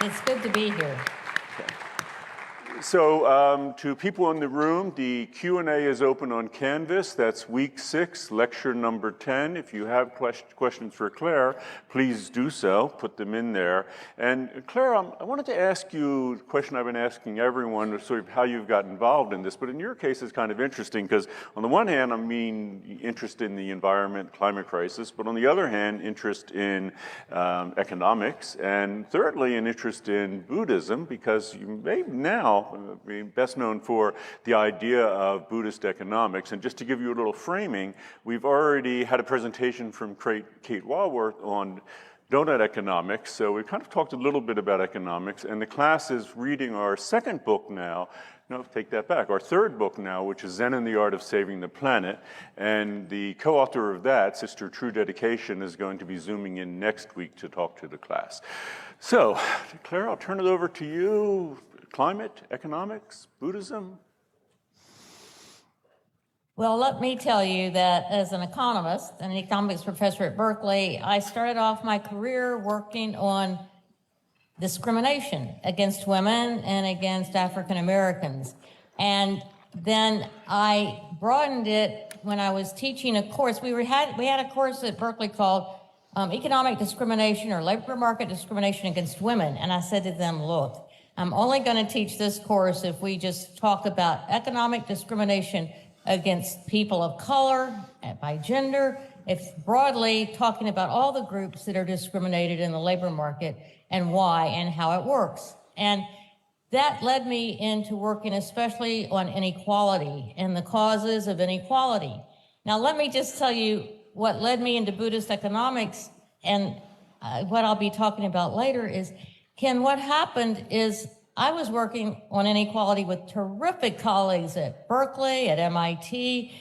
It's good to be here. So to people in the room, the Q&A is open on Canvas. That's week 6, lecture number 10. If you have questions for Claire, please do so. Put them in there. And Claire, I wanted to ask you a question I've been asking everyone, sort of how you've got involved in this. But in your case, it's kind of interesting because on the one hand, I mean, interest in the environment, climate crisis, but on the other hand, interest in economics. And thirdly, an interest in Buddhism, because you may now best known for the idea of Buddhist economics. And just to give you a little framing, we've already had a presentation from Kate Walworth on donut economics. So we've kind of talked a little bit about economics. And the class is reading our second book now. No, take that back. Our third book now, which is Zen and the Art of Saving the Planet. And the co-author of that, Sister True Dedication, is going to be zooming in next week to talk to the class. So, Claire, I'll turn it over to you. Climate, economics, Buddhism? Well, let me tell you that as an economist and an economics professor at Berkeley, I started off my career working on discrimination against women and against African Americans. And then I broadened it when I was teaching a course. We had a course at Berkeley called Economic Discrimination or Labor Market Discrimination Against Women. And I said to them, look, I'm only going to teach this course if we just talk about economic discrimination against people of color, by gender, if broadly talking about all the groups that are discriminated in the labor market and why and how it works. And that led me into working especially on inequality and the causes of inequality. Now, let me just tell you what led me into Buddhist economics, and what I'll be talking about later is, Ken, what happened is I was working on inequality with terrific colleagues at Berkeley, at MIT,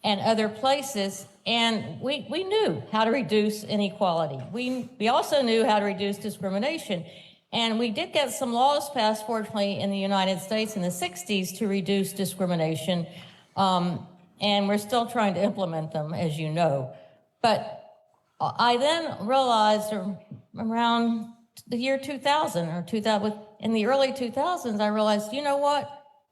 and other places, and we knew how to reduce inequality. We also knew how to reduce discrimination, and we did get some laws passed, fortunately, in the United States in the 60s to reduce discrimination, and we're still trying to implement them, as you know. But I then realized around the year 2000 or 2000, in the early 2000s, I realized, you know what?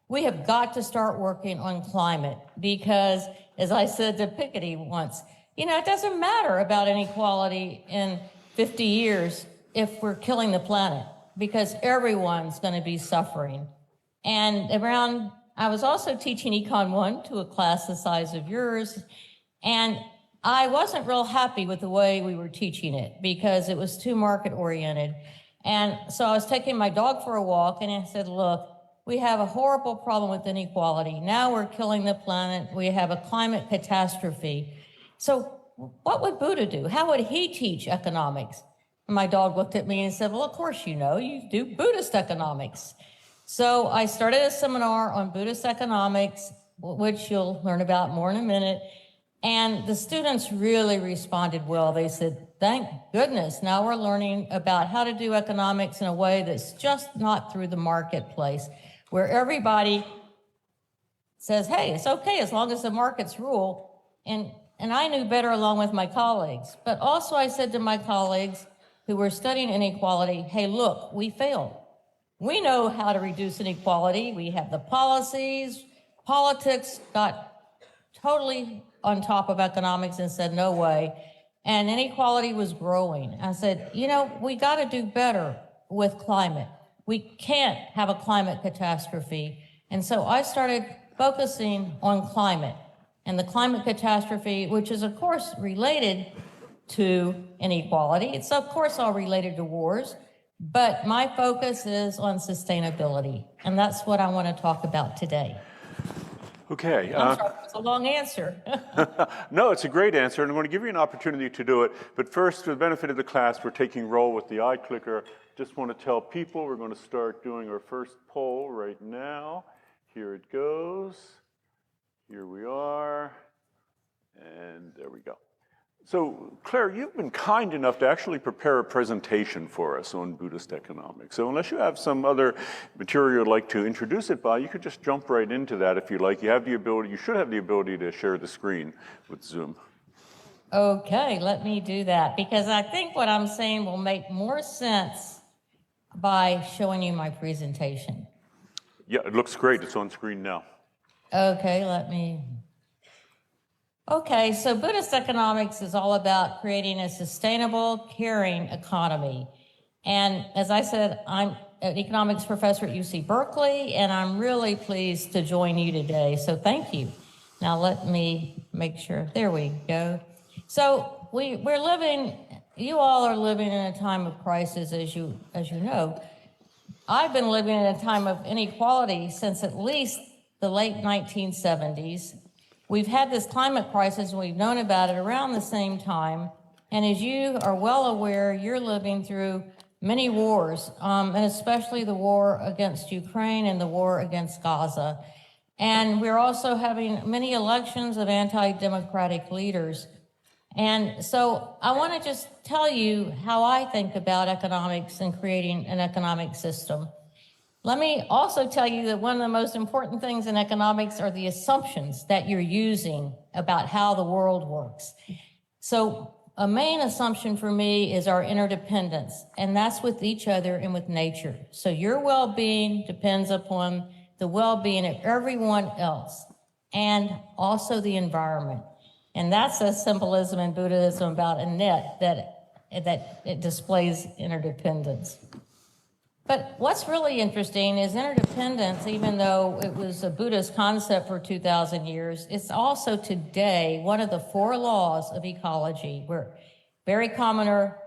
We have got to start working on climate because, as I said to Piketty once, you know, it doesn't matter about inequality in 50 years if we're killing the planet because everyone's going to be suffering. And I was also teaching Econ 1 to a class the size of yours, and I wasn't real happy with the way we were teaching it because it was too market-oriented. And so I was taking my dog for a walk, and I said, look, we have a horrible problem with inequality. Now we're killing the planet. We have a climate catastrophe. So what would Buddha do? How would he teach economics? And my dog looked at me and said, well, of course you know, you do Buddhist economics. So I started a seminar on Buddhist economics, which you'll learn about more in a minute. And the students really responded well. They said, thank goodness, now we're learning about how to do economics in a way that's just not through the marketplace, where everybody says, hey, it's okay as long as the markets rule. And I knew better along with my colleagues. But also I said to my colleagues who were studying inequality, hey, look, we failed. We know how to reduce inequality. We have the policies. Politics got totally on top of economics and said, no way. And inequality was growing. I said, you know, we got to do better with climate. We can't have a climate catastrophe. And so I started focusing on climate and the climate catastrophe, which is, of course, related to inequality. It's, of course, all related to wars. But my focus is on sustainability. And that's what I want to talk about today. Okay. I'm sorry, it's a long answer. No, it's a great answer, and I'm going to give you an opportunity to do it. But first, for the benefit of the class, we're taking roll with the iClicker. Just want to tell people we're going to start doing our first poll right now. Here it goes. Here we are. And there we go. So, Claire, you've been kind enough to actually prepare a presentation for us on Buddhist economics. So unless you have some other material you'd like to introduce it by, you could just jump right into that if you like. You have the ability, you should have the ability to share the screen with Zoom. Okay, let me do that, because I think what I'm saying will make more sense by showing you my presentation. Yeah, it looks great. It's on screen now. Okay, Okay, so Buddhist economics is all about creating a sustainable, caring economy. And as I said, I'm an economics professor at UC Berkeley, and I'm really pleased to join you today. So thank you. Now let me make sure. There we go. So we're living. You all are living in a time of crisis, as you know. I've been living in a time of inequality since at least the late 1970s. We've had this climate crisis, and we've known about it around the same time. And as you are well aware, you're living through many wars, and especially the war against Ukraine and the war against Gaza. And we're also having many elections of anti-democratic leaders. And so I want to just tell you how I think about economics and creating an economic system. Let me also tell you that one of the most important things in economics are the assumptions that you're using about how the world works. So a main assumption for me is our interdependence, and that's with each other and with nature. So your well-being depends upon the well-being of everyone else and also the environment. And that's a symbolism in Buddhism about a net that it displays interdependence. But what's really interesting is interdependence, even though it was a Buddhist concept for 2,000 years, it's also today one of the 4 laws of ecology, where Barry Commoner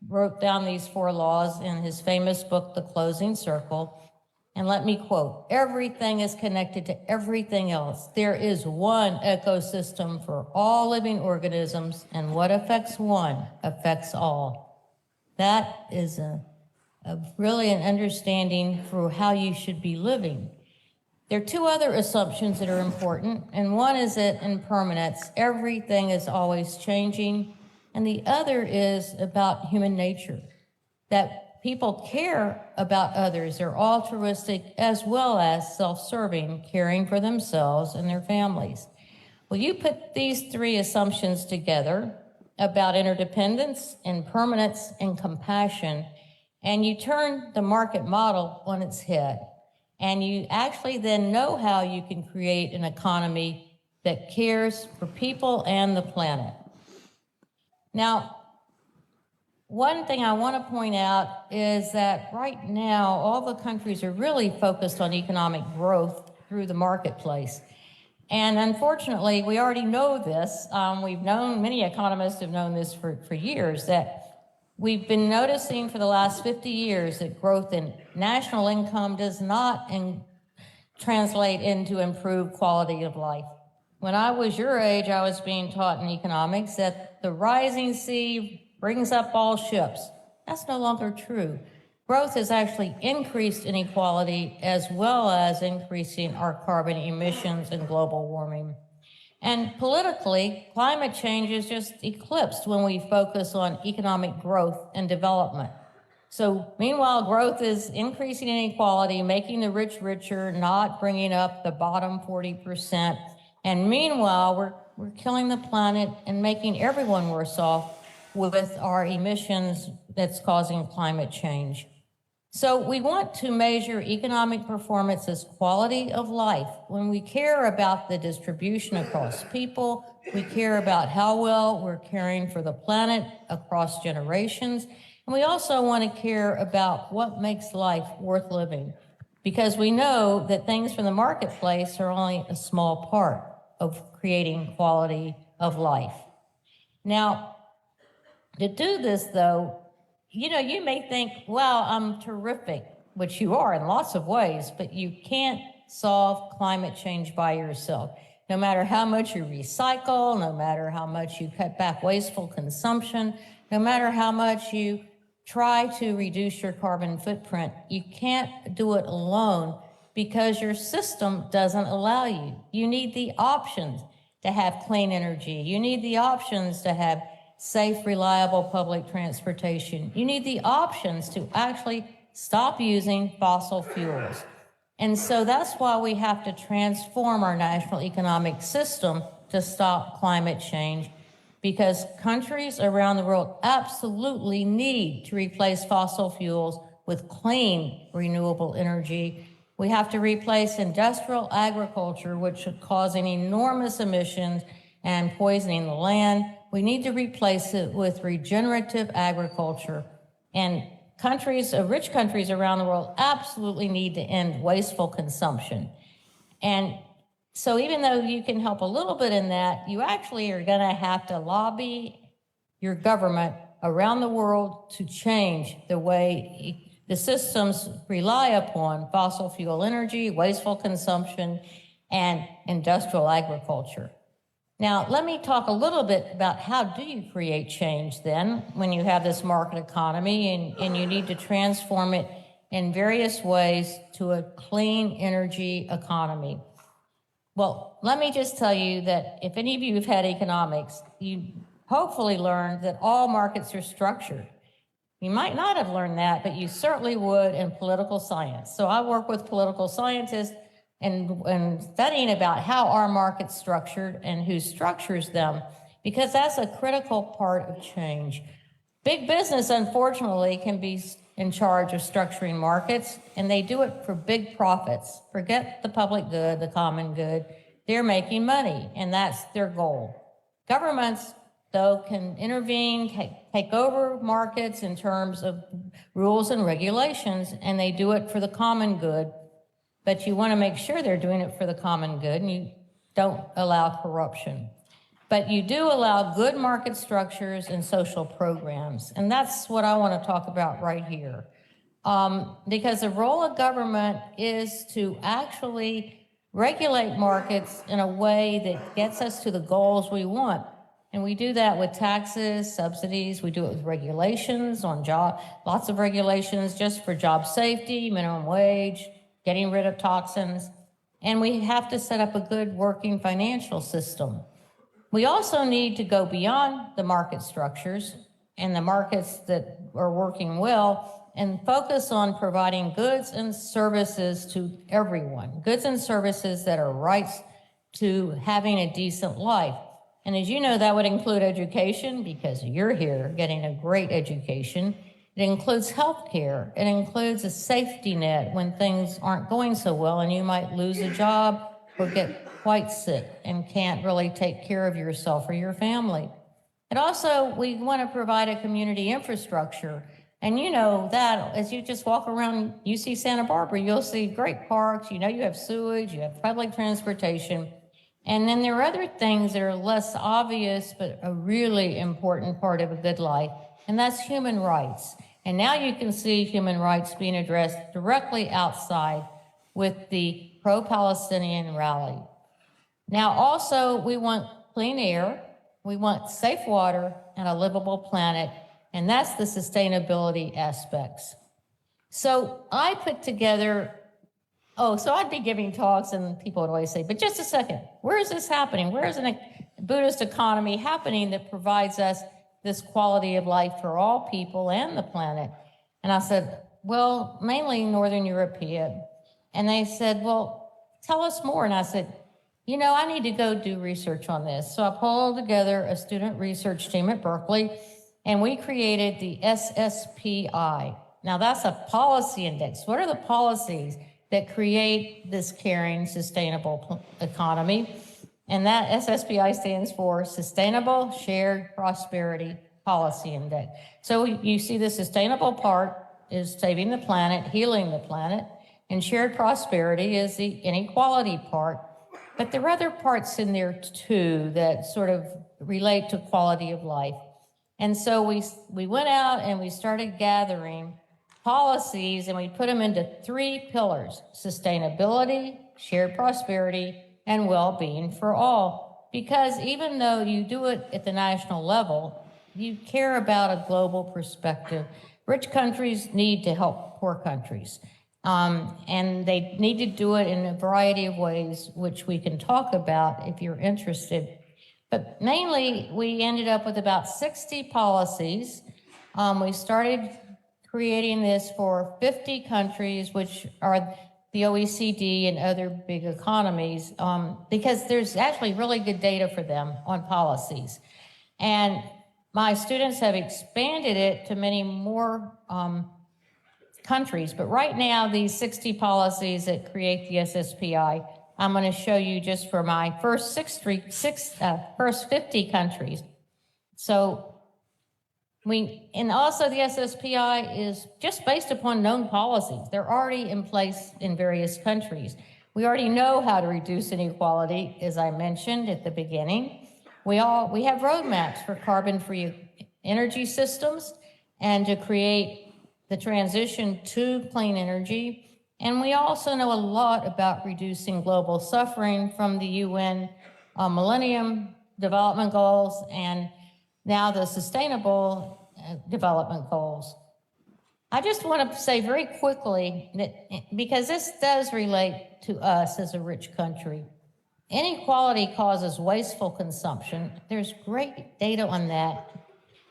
wrote down these 4 laws in his famous book, The Closing Circle. And let me quote, "Everything is connected to everything else. There is one ecosystem for all living organisms, and what affects one affects all." That is really an understanding for how you should be living. There are 2 other assumptions that are important, and one is that impermanence, everything is always changing, and the other is about human nature, that people care about others. They're altruistic as well as self-serving, caring for themselves and their families. Well, you put these 3 assumptions together about interdependence, impermanence, and compassion, and you turn the market model on its head. And you actually then know how you can create an economy that cares for people and the planet. Now, one thing I want to point out is that right now, all the countries are really focused on economic growth through the marketplace. And unfortunately, we already know this. We've known, many economists have known this for years, that we've been noticing for the last 50 years that growth in national income does not translate into improved quality of life. When I was your age, I was being taught in economics that the rising sea brings up all ships. That's no longer true. Growth has actually increased inequality as well as increasing our carbon emissions and global warming. And politically, climate change is just eclipsed when we focus on economic growth and development. So meanwhile, growth is increasing inequality, making the rich richer, not bringing up the bottom 40%. And meanwhile, we're killing the planet and making everyone worse off with our emissions that's causing climate change. So we want to measure economic performance as quality of life. When we care about the distribution across people, we care about how well we're caring for the planet across generations. And we also want to care about what makes life worth living, because we know that things from the marketplace are only a small part of creating quality of life. Now, to do this, though, you know, you may think, well, I'm terrific, which you are in lots of ways, but you can't solve climate change by yourself. No matter how much you recycle, no matter how much you cut back wasteful consumption, no matter how much you try to reduce your carbon footprint, you can't do it alone because your system doesn't allow you. You need the options to have clean energy. You need the options to have safe, reliable public transportation. You need the options to actually stop using fossil fuels. And so that's why we have to transform our national economic system to stop climate change, because countries around the world absolutely need to replace fossil fuels with clean, renewable energy. We have to replace industrial agriculture, which is causing enormous emissions and poisoning the land. We need to replace it with regenerative agriculture. And rich countries around the world absolutely need to end wasteful consumption. And so even though you can help a little bit in that, you actually are going to have to lobby your government around the world to change the way the systems rely upon fossil fuel energy, wasteful consumption, and industrial agriculture. Now, let me talk a little bit about how do you create change then when you have this market economy and you need to transform it in various ways to a clean energy economy. Well, let me just tell you that if any of you have had economics, you hopefully learned that all markets are structured. You might not have learned that, but you certainly would in political science. So I work with political scientists and studying about how our market's structured and who structures them, because that's a critical part of change. Big business, unfortunately, can be in charge of structuring markets, and they do it for big profits. Forget the public good, the common good. They're making money, and that's their goal. Governments, though, can intervene, take over markets in terms of rules and regulations, and they do it for the common good. But you want to make sure they're doing it for the common good, and you don't allow corruption. But you do allow good market structures and social programs, and that's what I want to talk about right here. Because the role of government is to actually regulate markets in a way that gets us to the goals we want. And we do that with taxes, subsidies, we do it with regulations on lots of regulations just for job safety, minimum wage, getting rid of toxins. And we have to set up a good working financial system. We also need to go beyond the market structures and the markets that are working well and focus on providing goods and services to everyone, goods and services that are rights to having a decent life. And as you know, that would include education, because you're here getting a great education. It includes health care. It includes a safety net when things aren't going so well and you might lose a job or get quite sick and can't really take care of yourself or your family. And also, we want to provide a community infrastructure. And you know that as you just walk around UC Santa Barbara, you'll see great parks. You know, you have sewage, you have public transportation. And then there are other things that are less obvious, but a really important part of a good life, and that's human rights. And now you can see human rights being addressed directly outside with the pro-Palestinian rally. Now, also, we want clean air, we want safe water, and a livable planet, and that's the sustainability aspects. So I put together, so I'd be giving talks, and people would always say, but just a second, where is this happening? Where is a Buddhist economy happening that provides us this quality of life for all people and the planet? And I said, well, mainly Northern European. And they said, well, tell us more. And I said, you know, I need to go do research on this. So I pulled together a student research team at Berkeley, and we created the SSPI. Now, that's a policy index. What are the policies that create this caring, sustainable economy? And that SSPI stands for Sustainable Shared Prosperity Policy Index. So you see the sustainable part is saving the planet, healing the planet, and shared prosperity is the inequality part. But there are other parts in there too that sort of relate to quality of life. And so we went out and we started gathering policies, and we put them into 3 pillars: sustainability, shared prosperity, and well-being for all. Because even though you do it at the national level, you care about a global perspective. Rich countries need to help poor countries. And they need to do it in a variety of ways, which we can talk about if you're interested. But mainly, we ended up with about 60 policies. We started creating this for 50 countries, which are the OECD and other big economies, because there's actually really good data for them on policies. And my students have expanded it to many more countries. But right now, these 60 policies that create the SSPI, I'm going to show you just for my first first 50 countries. So and also the SSPI is just based upon known policies. They're already in place in various countries. We already know how to reduce inequality, as I mentioned at the beginning. We have roadmaps for carbon-free energy systems and to create the transition to clean energy. And we also know a lot about reducing global suffering from the UN Millennium Development Goals and now the Sustainable Development Goals. I just want to say very quickly that, because this does relate to us as a rich country, inequality causes wasteful consumption. There's great data on that.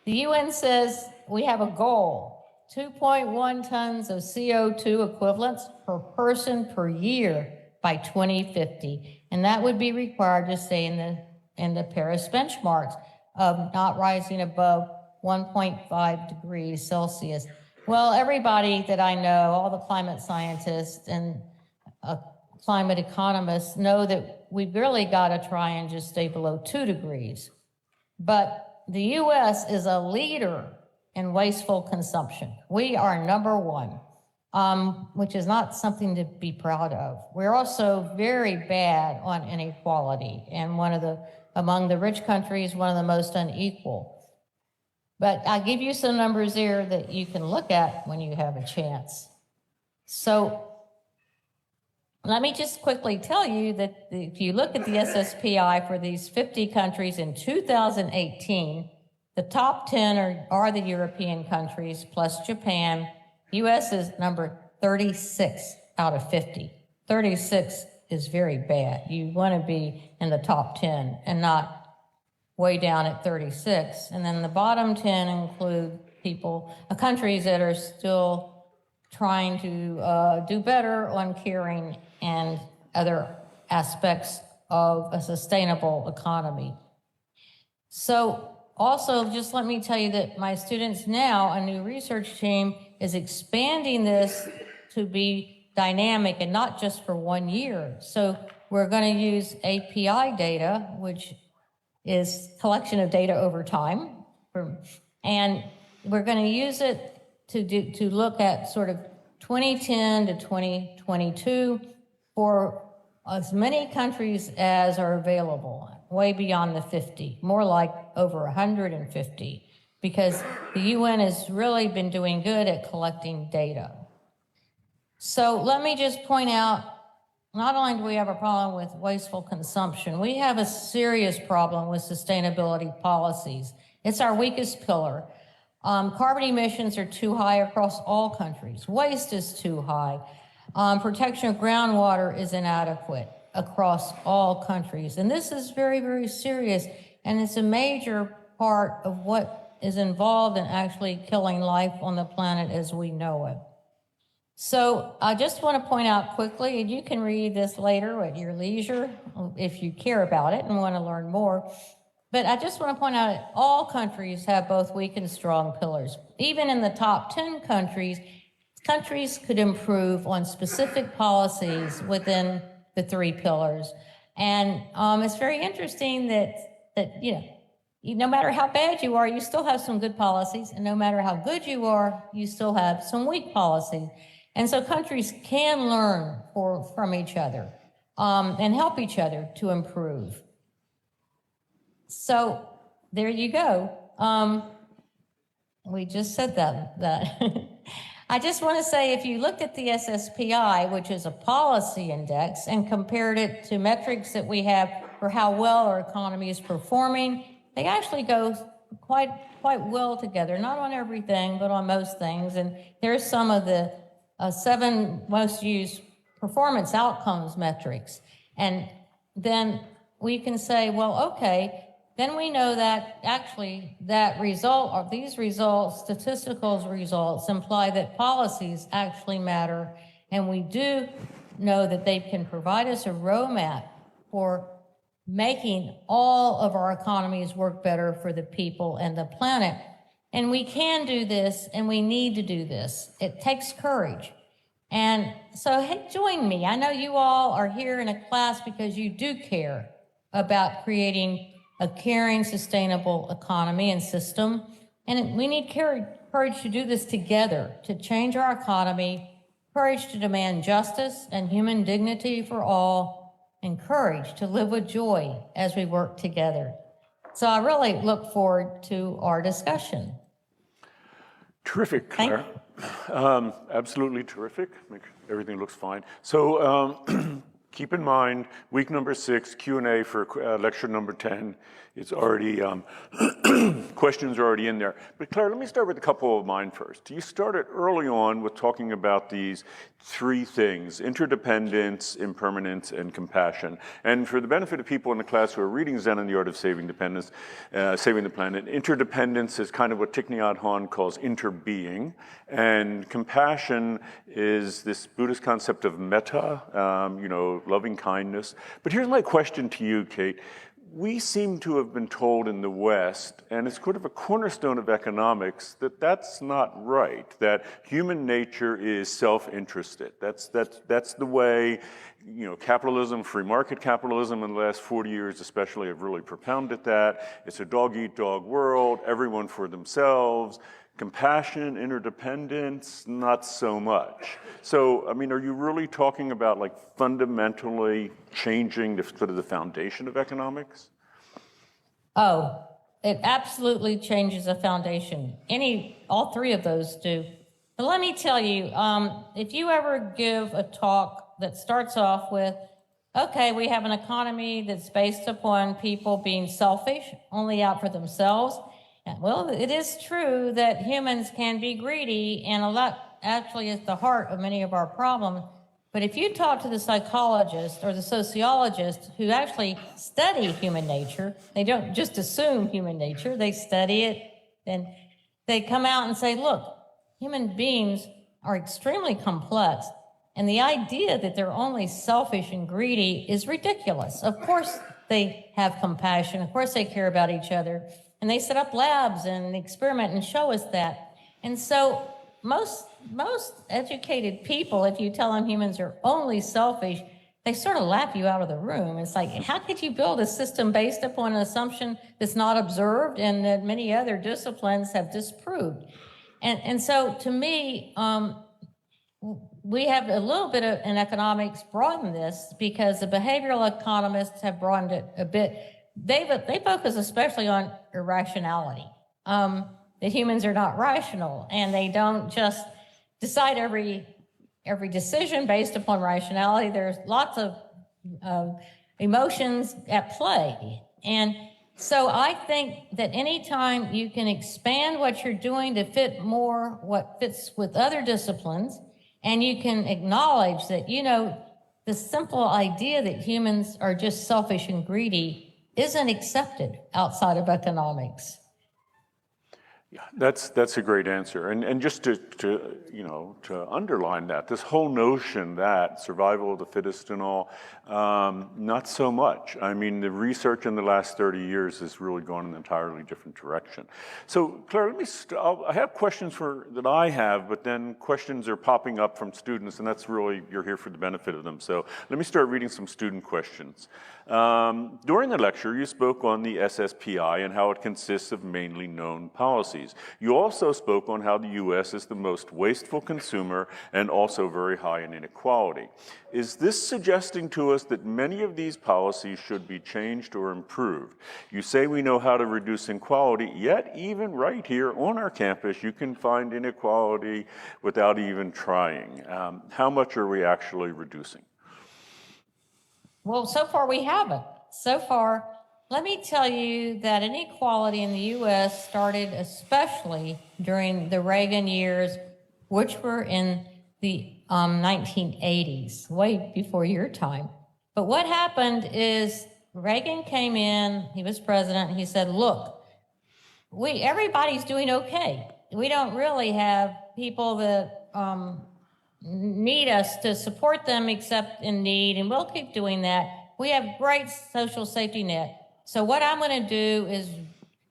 The UN says we have a goal, 2.1 tons of CO2 equivalents per person per year by 2050. And that would be required to stay in the Paris benchmarks of not rising above 1.5 degrees Celsius. Well, everybody that I know, all the climate scientists and climate economists know that we've really got to try and just stay below 2 degrees. But the US is a leader in wasteful consumption. We are #1, which is not something to be proud of. We're also very bad on inequality and among the rich countries, one of the most unequal. But I'll give you some numbers here that you can look at when you have a chance. So let me just quickly tell you that if you look at the SSPI for these 50 countries in 2018, the top 10 are the European countries plus Japan. US is number 36 out of 50. 36 is very bad. You want to be in the top 10 and not way down at 36. And then the bottom 10 include countries that are still trying to do better on caring and other aspects of a sustainable economy. So also, just let me tell you that my students now, a new research team, is expanding this to be dynamic and not just for 1 year. So we're going to use API data, which is collection of data over time. And we're going to use it to look at sort of 2010 to 2022 for as many countries as are available, way beyond the 50, more like over 150, because the UN has really been doing good at collecting data. So let me just point out, not only do we have a problem with wasteful consumption, we have a serious problem with sustainability policies. It's our weakest pillar. Carbon emissions are too high across all countries. Waste is too high. Protection of groundwater is inadequate across all countries. And this is very, very serious. And it's a major part of what is involved in actually killing life on the planet as we know it. So I just want to point out quickly, and you can read this later at your leisure if you care about it and want to learn more. But I just want to point out that all countries have both weak and strong pillars. Even in the top 10 countries, countries could improve on specific policies within the 3 pillars. And it's very interesting that no matter how bad you are, you still have some good policies. And no matter how good you are, you still have some weak policies. And so countries can learn from each other and help each other to improve. So there you go. We just said that. I just want to say, if you looked at the SSPI, which is a policy index, and compared it to metrics that we have for how well our economy is performing, they actually go quite well together. Not on everything, but on most things. And there's some of the 7 most used performance outcomes metrics. And then we can say, well, okay, then we know that actually that result, or these results, statistical results, imply that policies actually matter. And we do know that they can provide us a roadmap for making all of our economies work better for the people and the planet. And we can do this, and we need to do this. It takes courage. And so, hey, join me. I know you all are here in a class because you do care about creating a caring, sustainable economy and system. And we need courage to do this together, to change our economy, courage to demand justice and human dignity for all, and courage to live with joy as we work together. So I really look forward to our discussion. Terrific, Claire. Absolutely terrific. Everything looks fine. So keep in mind, week number 6, Q&A for lecture number 10. It's already, questions are already in there. But Claire, let me start with a couple of mine first. You started early on with talking about these 3 things: interdependence, impermanence, and compassion. And for the benefit of people in the class who are reading Zen and the Art of Saving the Planet, interdependence is kind of what Thich Nhat Hanh calls interbeing. And compassion is this Buddhist concept of metta, loving kindness. But here's my question to you, Kate. We seem to have been told in the West, and it's sort of a cornerstone of economics, that that's not right, that human nature is self-interested. That's the way, capitalism, free market capitalism in the last 40 years especially have really propounded that. It's a dog-eat-dog world, everyone for themselves. Compassion, interdependence, not so much. So, are you really talking about fundamentally changing the foundation of economics? Oh, it absolutely changes the foundation. All 3 of those do. But let me tell you, if you ever give a talk that starts off with, okay, we have an economy that's based upon people being selfish, only out for themselves. Well, it is true that humans can be greedy, and a lot actually is the heart of many of our problems. But if you talk to the psychologist or the sociologist who actually study human nature, they don't just assume human nature, they study it, and they come out and say, look, human beings are extremely complex, and the idea that they're only selfish and greedy is ridiculous. Of course they have compassion, of course they care about each other, and they set up labs and experiment and show us that. And so most educated people, if you tell them humans are only selfish, they sort of laugh you out of the room. It's like, how could you build a system based upon an assumption that's not observed and that many other disciplines have disproved? And so to me, we have a little bit of, in economics, broadened this because the behavioral economists have broadened it a bit. They focus especially on irrationality, that humans are not rational, and they don't just decide every decision based upon rationality. There's lots of emotions at play. And so I think that anytime you can expand what you're doing to fit more what fits with other disciplines, and you can acknowledge that, the simple idea that humans are just selfish and greedy isn't accepted outside of economics. Yeah, that's a great answer. And just to underline that, this whole notion that survival of the fittest and all, not so much. The research in the last 30 years has really gone in an entirely different direction. So, Claire, I have questions that I have, but then questions are popping up from students, and that's really, you're here for the benefit of them. So let me start reading some student questions. During the lecture, you spoke on the SSPI and how it consists of mainly known policies. You also spoke on how the U.S. is the most wasteful consumer and also very high in inequality. Is this suggesting to us that many of these policies should be changed or improved? You say we know how to reduce inequality, yet even right here on our campus, you can find inequality without even trying. How much are we actually reducing? Well, so far we haven't. So far, let me tell you that inequality in the U.S. started especially during the Reagan years, which were in the 1980s, way before your time. But what happened is Reagan came in, he was president, and he said, look, everybody's doing okay. We don't really have people that need us to support them except in need, and we'll keep doing that. We have great social safety net. So what I'm going to do is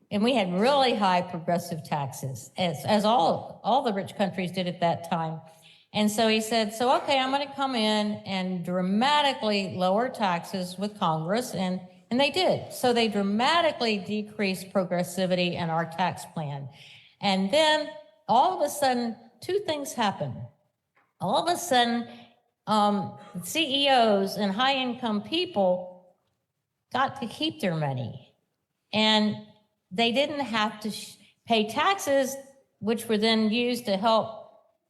And we had really high progressive taxes, as all the rich countries did at that time. And so he said, so, okay, I'm going to come in and dramatically lower taxes with Congress. And they did. So they dramatically decreased progressivity in our tax plan. And then all of a sudden, two things happened. All of a sudden, CEOs and high-income people got to keep their money. And they didn't have to pay taxes, which were then used to help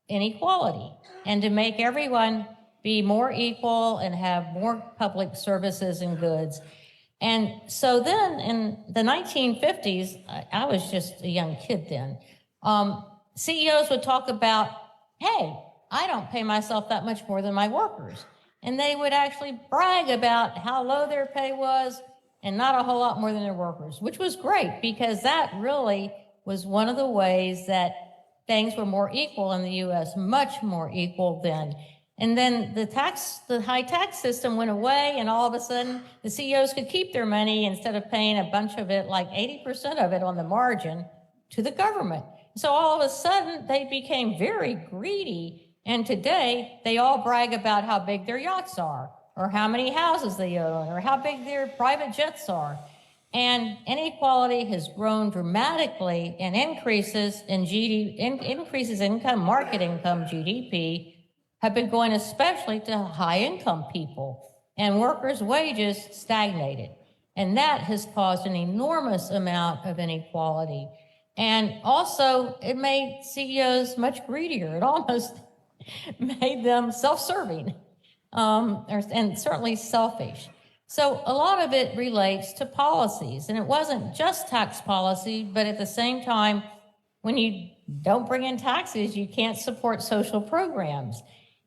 inequality and to make everyone be more equal and have more public services and goods. And so then in the 1950s, I was just a young kid then, CEOs would talk about, hey, I don't pay myself that much more than my workers. And they would actually brag about how low their pay was and not a whole lot more than their workers, which was great because that really was one of the ways that things were more equal in the U.S., much more equal then. And then the high tax system went away, and all of a sudden the CEOs could keep their money instead of paying a bunch of it, like 80% of it on the margin, to the government. So all of a sudden they became very greedy, and today they all brag about how big their yachts are, or how many houses they own, or how big their private jets are. And inequality has grown dramatically, and increases in income, market income, GDP, have been going especially to high-income people, and workers' wages stagnated. And that has caused an enormous amount of inequality. And also, it made CEOs much greedier. It almost made them self-serving, and certainly selfish. So a lot of it relates to policies, and it wasn't just tax policy, but at the same time, when you don't bring in taxes, you can't support social programs,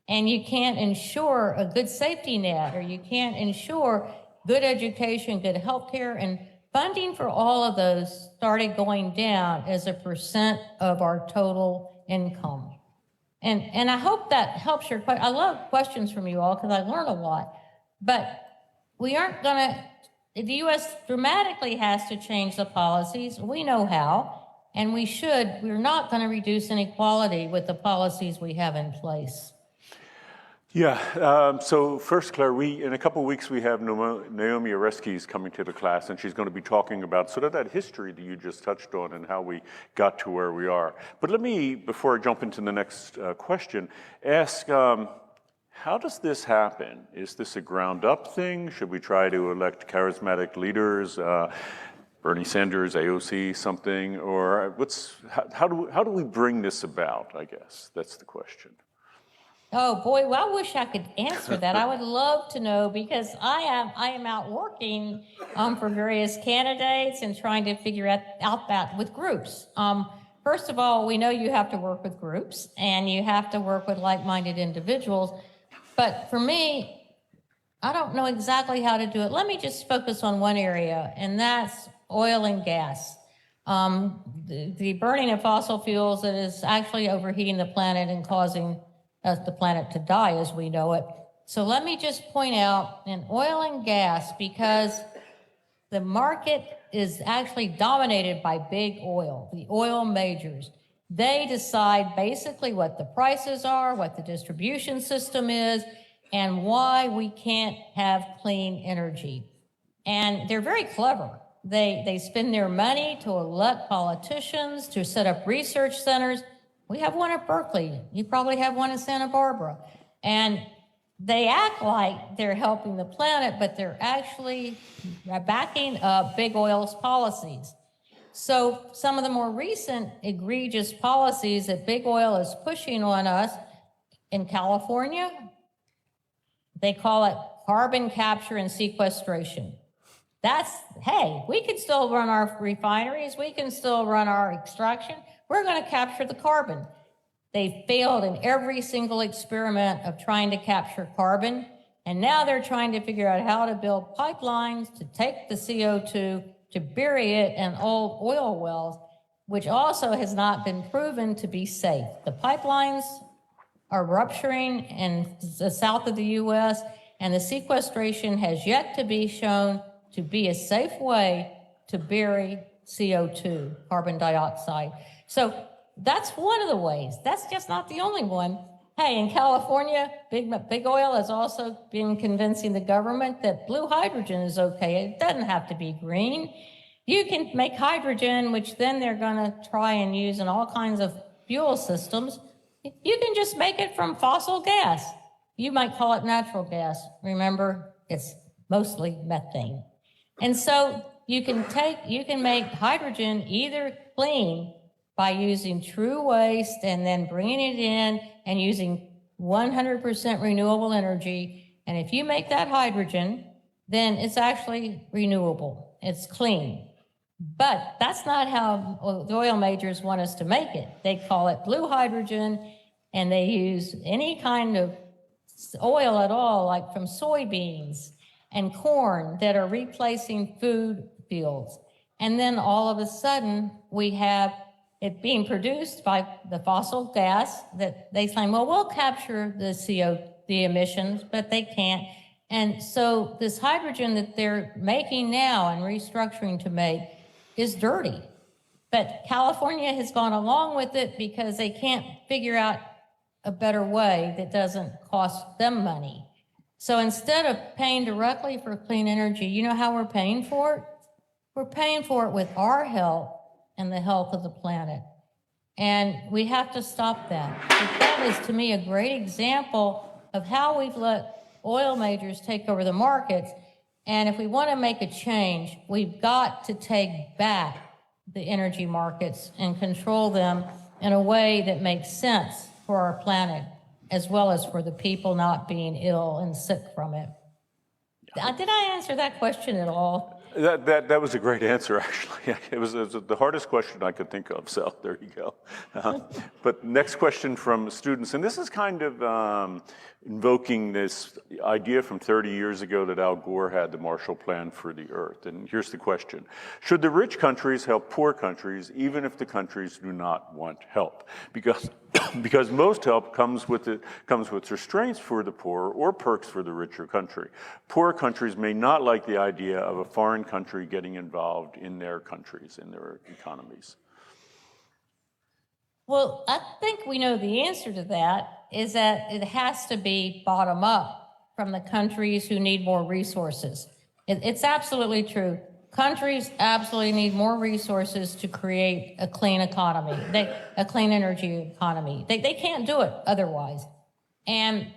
and you can't ensure a good safety net, or you can't ensure good education, good health care, and funding for all of those started going down as a percent of our total income. And I hope that helps your question. I love questions from you all because I learn a lot, but we aren't going to, the U.S. dramatically has to change the policies. We know how, and we should. We're not going to reduce inequality with the policies we have in place. Yeah, so first, Claire, in a couple of weeks, we have Naomi Oreskes coming to the class, and she's going to be talking about sort of that history that you just touched on and how we got to where we are. But let me, before I jump into the next question, ask, how does this happen? Is this a ground-up thing? Should we try to elect charismatic leaders, Bernie Sanders, AOC, something? Or how do we bring this about, I guess? That's the question. Oh boy, well, I wish I could answer that. I would love to know, because I am out working for various candidates and trying to figure out that with groups. First of all, we know you have to work with groups and you have to work with like-minded individuals. But for me, I don't know exactly how to do it. Let me just focus on one area, and that's oil and gas. The burning of fossil fuels that is actually overheating the planet and causing the planet to die as we know it. So let me just point out in oil and gas, because the market is actually dominated by big oil, the oil majors. They decide basically what the prices are, what the distribution system is, and why we can't have clean energy. And they're very clever. They spend their money to elect politicians, to set up research centers. We have one at Berkeley. You probably have one in Santa Barbara. And they act like they're helping the planet, but they're actually backing up big oil's policies. So some of the more recent egregious policies that big oil is pushing on us in California, they call it carbon capture and sequestration. Hey, we can still run our refineries. We can still run our extraction. We're going to capture the carbon. They failed in every single experiment of trying to capture carbon, and now they're trying to figure out how to build pipelines to take the CO2 to bury it in old oil wells, which also has not been proven to be safe. The pipelines are rupturing in the south of the U.S., and the sequestration has yet to be shown to be a safe way to bury CO2, carbon dioxide. So that's one of the ways. That's just not the only one. Hey, in California, big oil has also been convincing the government that blue hydrogen is okay. It doesn't have to be green. You can make hydrogen, which then they're going to try and use in all kinds of fuel systems. You can just make it from fossil gas. You might call it natural gas. Remember, it's mostly methane. And so you can make hydrogen either clean by using true waste and then bringing it in and using 100% renewable energy. And if you make that hydrogen, then it's actually renewable. It's clean. But that's not how the oil majors want us to make it. They call it blue hydrogen, and they use any kind of oil at all, like from soybeans and corn that are replacing food fields. And then all of a sudden, we have it being produced by the fossil gas that they claim, well, we'll capture the emissions, but they can't. And so this hydrogen that they're making now and restructuring to make is dirty. But California has gone along with it because they can't figure out a better way that doesn't cost them money. So instead of paying directly for clean energy, you know how we're paying for it? We're paying for it with our health and the health of the planet. And we have to stop that. But that is, to me, a great example of how we've let oil majors take over the markets. And if we want to make a change, we've got to take back the energy markets and control them in a way that makes sense for our planet, as well as for the people not being ill and sick from it. Did I answer that question at all? That was a great answer, actually. It was the hardest question I could think of, so there you go. But next question from students, and this is kind of invoking this idea from 30 years ago that Al Gore had the Marshall Plan for the Earth. And here's the question. Should the rich countries help poor countries, even if the countries do not want help? Because most help comes with restraints for the poor or perks for the richer country. Poor countries may not like the idea of a foreign country getting involved in their countries, in their economies. Well, I think we know the answer to that is that it has to be bottom up from the countries who need more resources. It's absolutely true. Countries absolutely need more resources to create a clean economy, a clean energy economy. They can't do it otherwise. And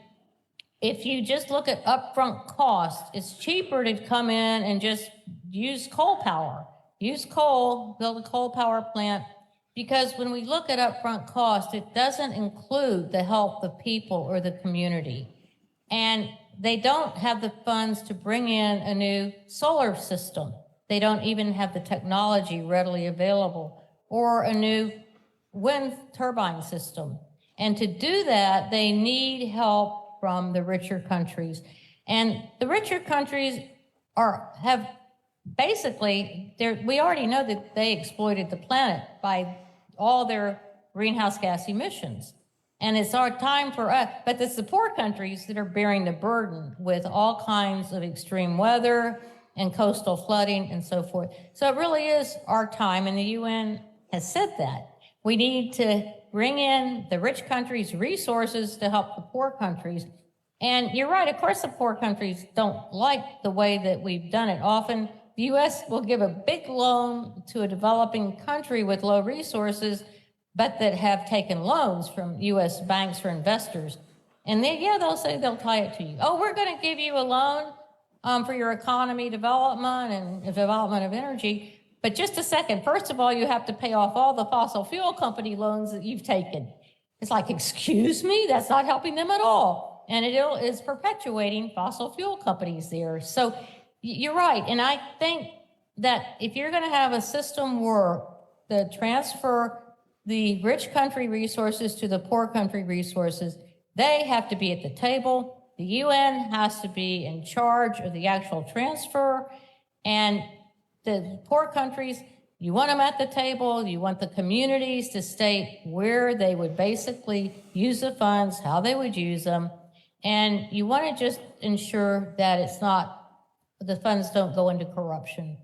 if you just look at upfront cost, it's cheaper to come in and just use coal power. Use coal, build a coal power plant, because when we look at upfront cost, it doesn't include the health of people or the community. And they don't have the funds to bring in a new solar system. They don't even have the technology readily available, or a new wind turbine system. And to do that, they need help from the richer countries. And the richer countries have basically, we already know that they exploited the planet by all their greenhouse gas emissions. And it's our time for us, but it's the poor countries that are bearing the burden with all kinds of extreme weather and coastal flooding and so forth. So it really is our time, and the UN has said that. We need to bring in the rich countries' resources to help the poor countries. And you're right, of course the poor countries don't like the way that we've done it. Often the US will give a big loan to a developing country with low resources, but that have taken loans from US banks or investors. And they'll say they'll tie it to you. Oh, we're gonna give you a loan for your economy development and development of energy. But just a second, first of all, you have to pay off all the fossil fuel company loans that you've taken. It's like, excuse me, that's not helping them at all. And it is perpetuating fossil fuel companies there. So you're right. And I think that if you're gonna have a system where the transfer the rich country resources to the poor country resources, they have to be at the table. The UN has to be in charge of the actual transfer, and the poor countries, you want them at the table, you want the communities to state where they would basically use the funds, how they would use them, and you want to just ensure that the funds don't go into corruption.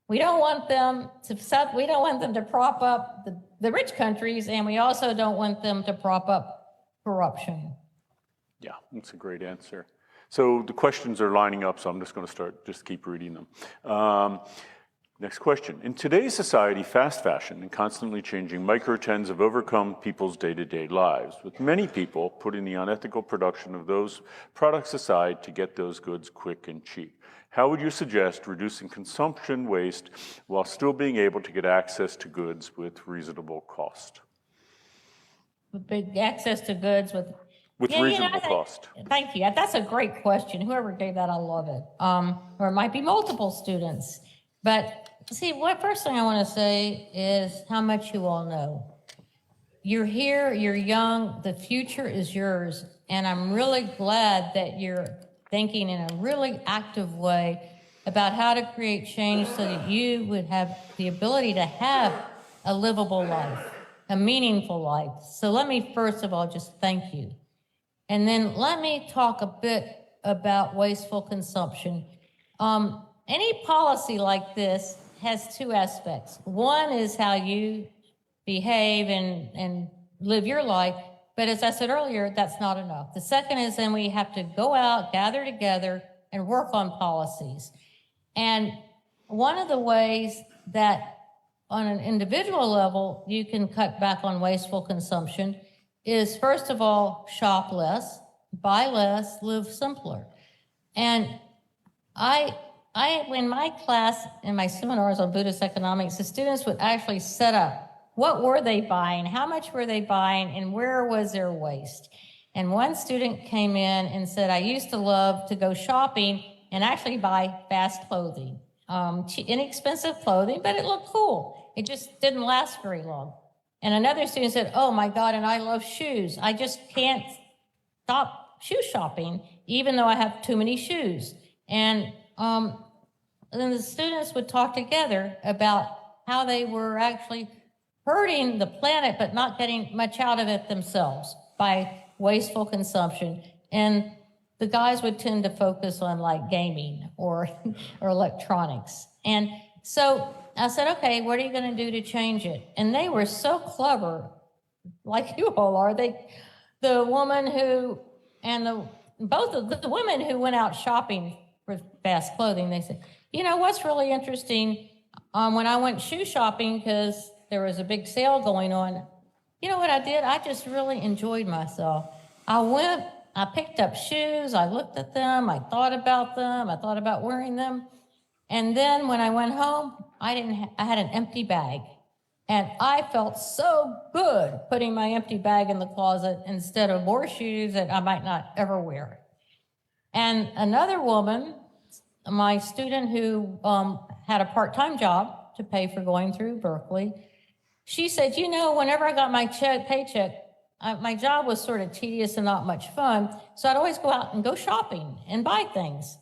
We don't want them to prop up the rich countries, and we also don't want them to prop up corruption. Yeah, that's a great answer. So the questions are lining up, so I'm just going to just keep reading them. Next question. In today's society, fast fashion and constantly changing micro-trends have overcome people's day-to-day lives, with many people putting the unethical production of those products aside to get those goods quick and cheap. How would you suggest reducing consumption waste while still being able to get access to goods with reasonable cost? Access to goods with reasonable cost. Thank you. That's a great question. Whoever gave that, I love it. Or it might be multiple students. But see, first thing I want to say is how much you all know. You're here, you're young, the future is yours. And I'm really glad that you're thinking in a really active way about how to create change so that you would have the ability to have a livable life, a meaningful life. So let me first of all just thank you. And then let me talk a bit about wasteful consumption. Any policy like this has two aspects. One is how you behave and live your life. But as I said earlier, that's not enough. The second is then we have to go out, gather together, and work on policies. And one of the ways that on an individual level you can cut back on wasteful consumption is, first of all, shop less, buy less, live simpler. And in my class, in my seminars on Buddhist economics, the students would actually set up what were they buying, how much were they buying, and where was their waste. And one student came in and said, I used to love to go shopping and actually buy fast clothing, inexpensive clothing, but it looked cool. It just didn't last very long. And another student said, oh my God, and I love shoes. I just can't stop shoe shopping, even though I have too many shoes. And then the students would talk together about how they were actually hurting the planet, but not getting much out of it themselves by wasteful consumption. And the guys would tend to focus on like gaming or electronics. And so I said, okay, what are you going to do to change it? And they were so clever, like you all are. The woman who, and both of the women who went out shopping for fast clothing, they said, you know, what's really interesting, when I went shoe shopping, because there was a big sale going on, you know what I did? I just really enjoyed myself. I picked up shoes, I looked at them, I thought about wearing them. And then when I went home, I had an empty bag. And I felt so good putting my empty bag in the closet instead of more shoes that I might not ever wear. And another woman, my student who had a part-time job to pay for going through Berkeley, she said, you know, whenever I got my paycheck, my job was sort of tedious and not much fun, so I'd always go out and go shopping and buy things.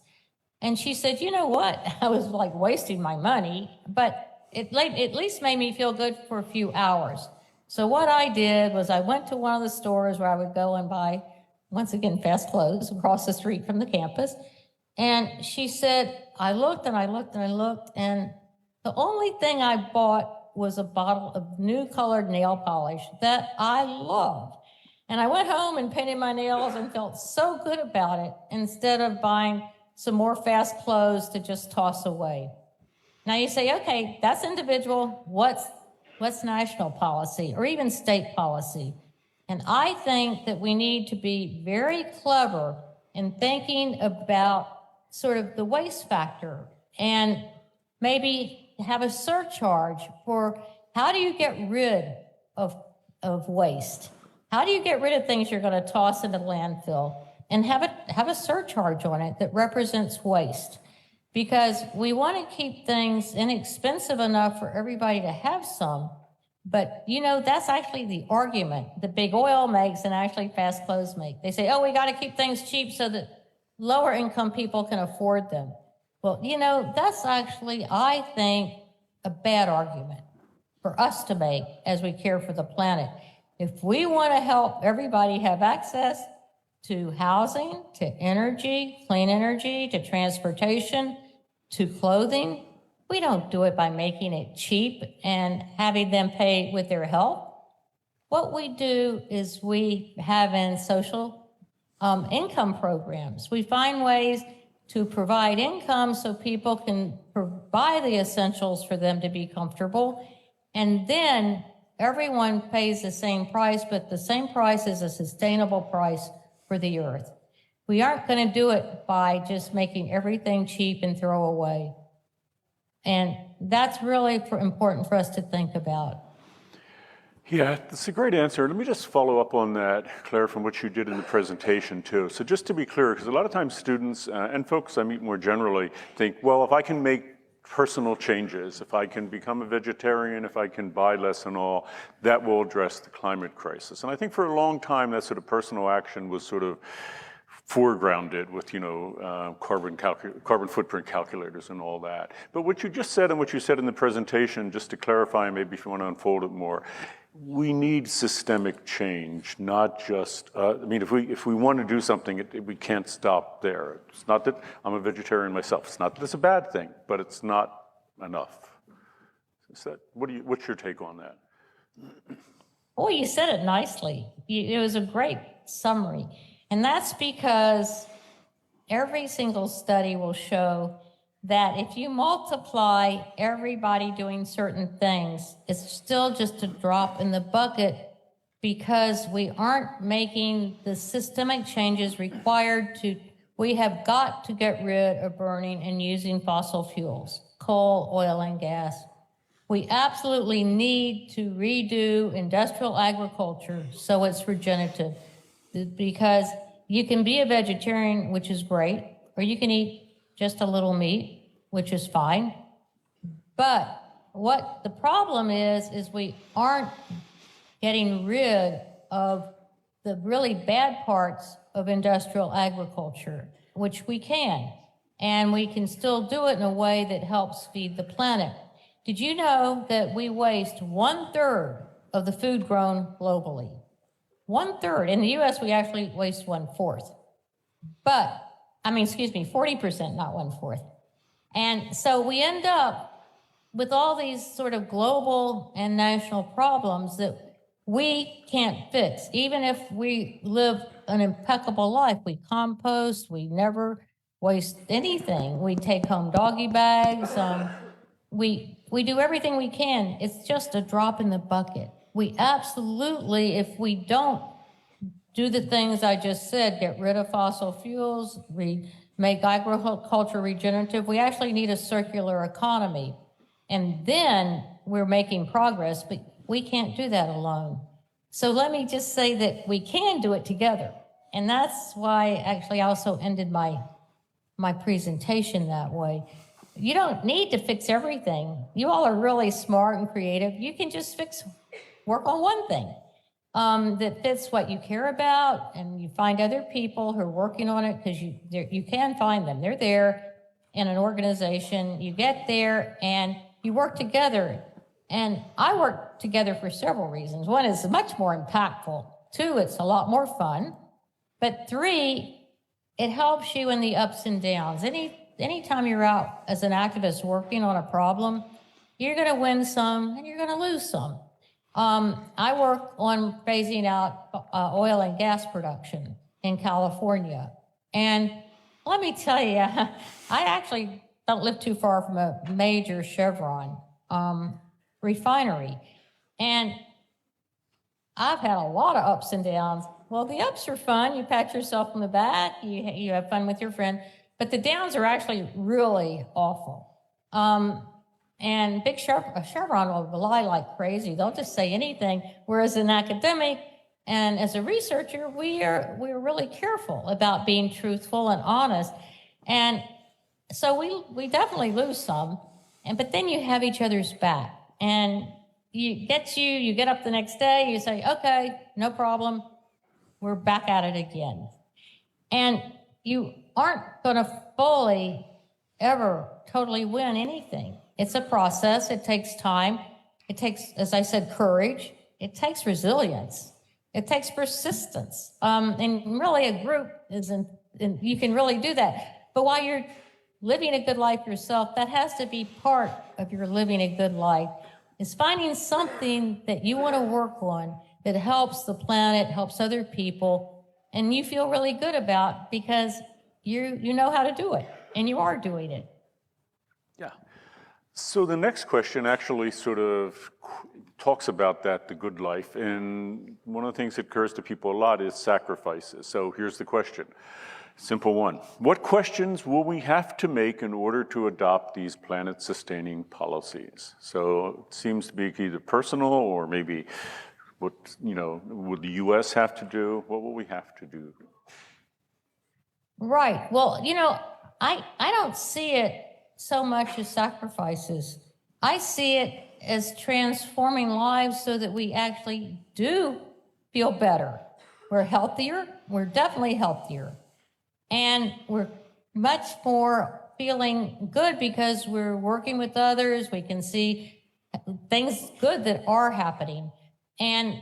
And she said, you know what? I was like wasting my money, but it at least made me feel good for a few hours. So what I did was I went to one of the stores where I would go and buy, once again, fast clothes across the street from the campus. And she said, I looked and I looked and I looked, and the only thing I bought was a bottle of new colored nail polish that I loved. And I went home and painted my nails and felt so good about it instead of buying some more fast clothes to just toss away. Now you say, okay, that's individual. What's national policy or even state policy? And I think that we need to be very clever in thinking about sort of the waste factor and maybe have a surcharge for how do you get rid of waste? How do you get rid of things you're going to toss into the landfill? And have a surcharge on it that represents waste. Because we want to keep things inexpensive enough for everybody to have some. But, you know, that's actually the argument that big oil makes and actually fast clothes make. They say, oh, we got to keep things cheap so that lower income people can afford them. Well, you know, that's actually, I think, a bad argument for us to make as we care for the planet. If we want to help everybody have access to housing, to energy, clean energy, to transportation, to clothing, We don't do it by making it cheap and having them pay with their health. What we do is we have in social income programs. We find ways to provide income so people can buy the essentials for them to be comfortable. And then everyone pays the same price, but the same price is a sustainable price for the earth. We aren't going to do it by just making everything cheap and throw away. And that's really important for us to think about. Yeah, that's a great answer. Let me just follow up on that, Claire, from what you did in the presentation too. So just to be clear, because a lot of times students and folks I meet more generally think, well, if I can make personal changes, if I can become a vegetarian, if I can buy less and all, that will address the climate crisis. And I think for a long time, that sort of personal action was sort of foregrounded with, carbon footprint calculators and all that. But what you just said and what you said in the presentation, just to clarify, maybe if you want to unfold it more, we need systemic change, not just, if we want to do something, we can't stop there. It's not that I'm a vegetarian myself. It's not that it's a bad thing, but it's not enough. What's your take on that? Well, you said it nicely. It was a great summary. And that's because every single study will show that if you multiply everybody doing certain things, it's still just a drop in the bucket because we aren't making the systemic changes required we have got to get rid of burning and using fossil fuels, coal, oil, and gas. We absolutely need to redo industrial agriculture so it's regenerative, because you can be a vegetarian, which is great, or you can eat just a little meat, which is fine. But what the problem is we aren't getting rid of the really bad parts of industrial agriculture, which we can. And we can still do it in a way that helps feed the planet. Did you know that we waste 1/3 of the food grown globally? 1/3. In the US, we actually waste 1/4. 40%, not 1/4. And so we end up with all these sort of global and national problems that we can't fix. Even if we live an impeccable life, we compost, we never waste anything. We take home doggy bags. We do everything we can. It's just a drop in the bucket. We absolutely, if we don't do the things I just said, get rid of fossil fuels, make agriculture regenerative, we actually need a circular economy. And then we're making progress, but we can't do that alone. So let me just say that we can do it together. And that's why actually I also ended my presentation that way. You don't need to fix everything. You all are really smart and creative. You can just work on one thing that fits what you care about, and you find other people who are working on it, because you can find them. They're there in an organization. You get there and you work together. And I work together for several reasons. One, is much more impactful. 2, it's a lot more fun. But 3, it helps you in the ups and downs. Anytime you're out as an activist working on a problem, you're going to win some and you're going to lose some. I work on phasing out oil and gas production in California. And let me tell you, I actually don't live too far from a major Chevron refinery. And I've had a lot of ups and downs. Well, the ups are fun. You pat yourself on the back. You have fun with your friend. But the downs are actually really awful. And big Chevron will lie like crazy. They'll just say anything. Whereas an academic and as a researcher, we're really careful about being truthful and honest. And so we definitely lose some. But then you have each other's back. And you get up the next day, you say, okay, no problem. We're back at it again. And you aren't going to fully ever totally win anything. It's a process. It takes time. It takes, as I said, courage. It takes resilience. It takes persistence. And really a group you can really do that. But while you're living a good life yourself, that has to be part of your living a good life, is finding something that you want to work on that helps the planet, helps other people, and you feel really good about because you know how to do it, and you are doing it. Yeah. So the next question actually sort of talks about that, the good life. And one of the things that occurs to people a lot is sacrifices. So here's the question. Simple one. What questions will we have to make in order to adopt these planet-sustaining policies? So it seems to be either personal or maybe what, would the U.S. have to do? What will we have to do? Right. Well, I don't see it so much as sacrifices. I see it as transforming lives so that we actually do feel better. We're healthier. We're definitely healthier. And we're much more feeling good because we're working with others. We can see things good that are happening. And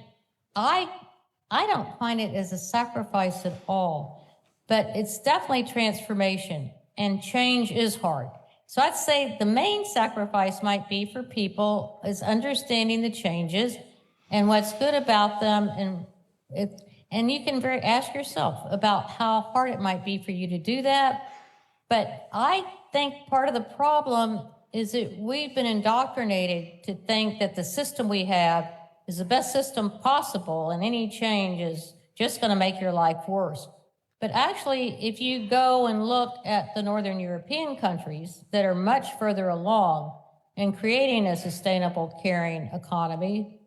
I don't find it as a sacrifice at all, but it's definitely transformation, and change is hard. So I'd say the main sacrifice might be for people is understanding the changes and what's good about them. And you can ask yourself about how hard it might be for you to do that. But I think part of the problem is that we've been indoctrinated to think that the system we have is the best system possible, and any change is just going to make your life worse. But actually, if you go and look at the Northern European countries that are much further along in creating a sustainable, caring economy,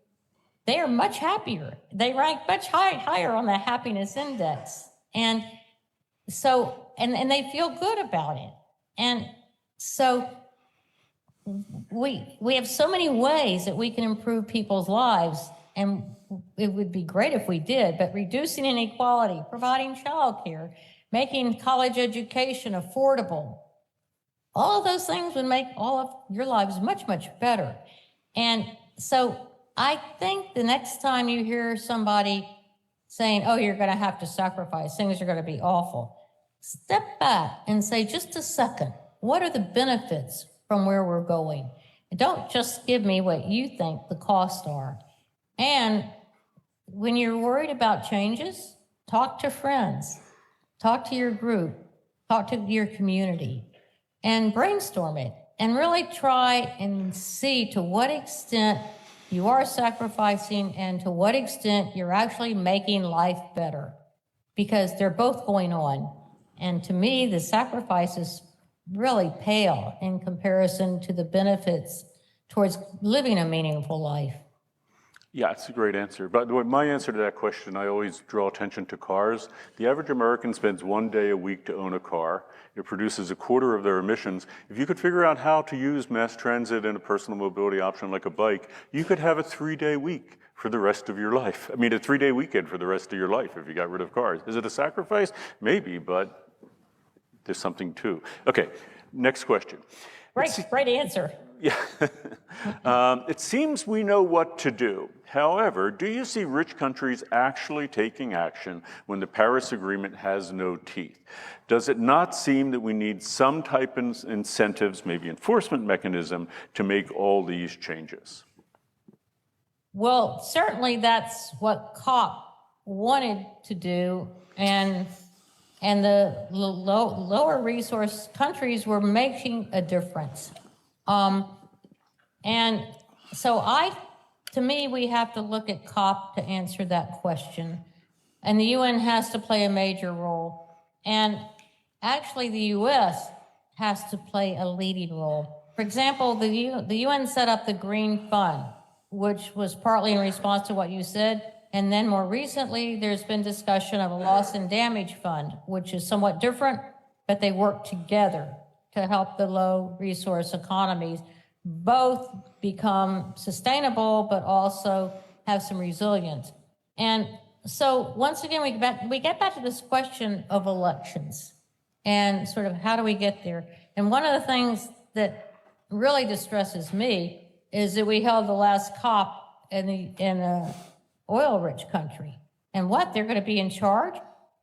they are much happier. They rank much higher on the happiness index. And so, and they feel good about it. And so we have so many ways that we can improve people's lives, and it would be great if we did, but reducing inequality, providing childcare, making college education affordable, all of those things would make all of your lives much, much better. And so I think the next time you hear somebody saying, oh, you're going to have to sacrifice, things are going to be awful, step back and say, just a second, what are the benefits from where we're going? And don't just give me what you think the costs are. And when you're worried about changes, talk to friends, talk to your group, talk to your community, and brainstorm it, and really try and see to what extent you are sacrificing and to what extent you're actually making life better, because they're both going on. And to me, the sacrifices really pale in comparison to the benefits towards living a meaningful life. Yeah, it's a great answer. By the way, my answer to that question, I always draw attention to cars. The average American spends 1 day a week to own a car. It produces a quarter of their emissions. If you could figure out how to use mass transit and a personal mobility option like a bike, you could have a 3-day week for the rest of your life. I mean, a 3-day weekend for the rest of your life if you got rid of cars. Is it a sacrifice? Maybe, but there's something too. Okay, next question. Great answer. Yeah. It seems we know what to do. However, do you see rich countries actually taking action when the Paris Agreement has no teeth? Does it not seem that we need some type of incentives, maybe enforcement mechanism, to make all these changes? Well, certainly that's what COP wanted to do, and the lower resource countries were making a difference. And so to me, we have to look at COP to answer that question. And the UN has to play a major role. And actually, the US has to play a leading role. For example, the UN set up the Green Fund, which was partly in response to what you said. And then more recently, there's been discussion of a loss and damage fund, which is somewhat different, but they work together to help the low resource economies both become sustainable, but also have some resilience. And so once again, we get back to this question of elections and sort of how do we get there? And one of the things that really distresses me is that we held the last COP in a oil-rich country. And they're going to be in charge?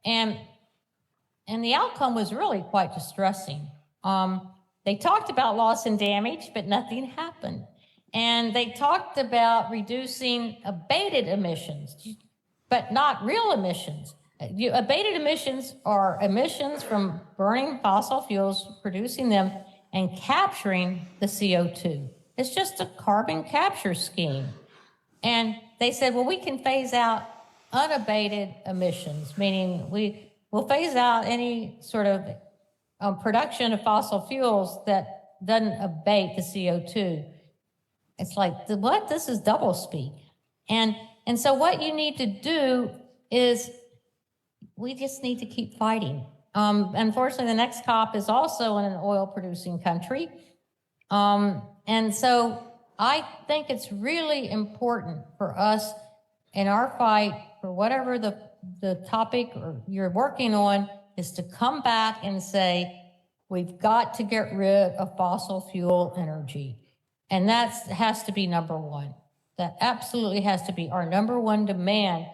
And the outcome was really quite distressing. They talked about loss and damage, but nothing happened. And they talked about reducing abated emissions, but not real emissions. Abated emissions are emissions from burning fossil fuels, producing them, and capturing the CO2. It's just a carbon capture scheme. And they said, well, we can phase out unabated emissions, meaning we'll phase out any sort of production of fossil fuels that doesn't abate the CO2. It's like, what? This is doublespeak. And so what you need to do is we just need to keep fighting. Unfortunately, the next COP is also in an oil-producing country. And so I think it's really important for us in our fight for whatever the topic or you're working on is to come back and say, we've got to get rid of fossil fuel energy. And that has to be number one. That absolutely has to be our number one demand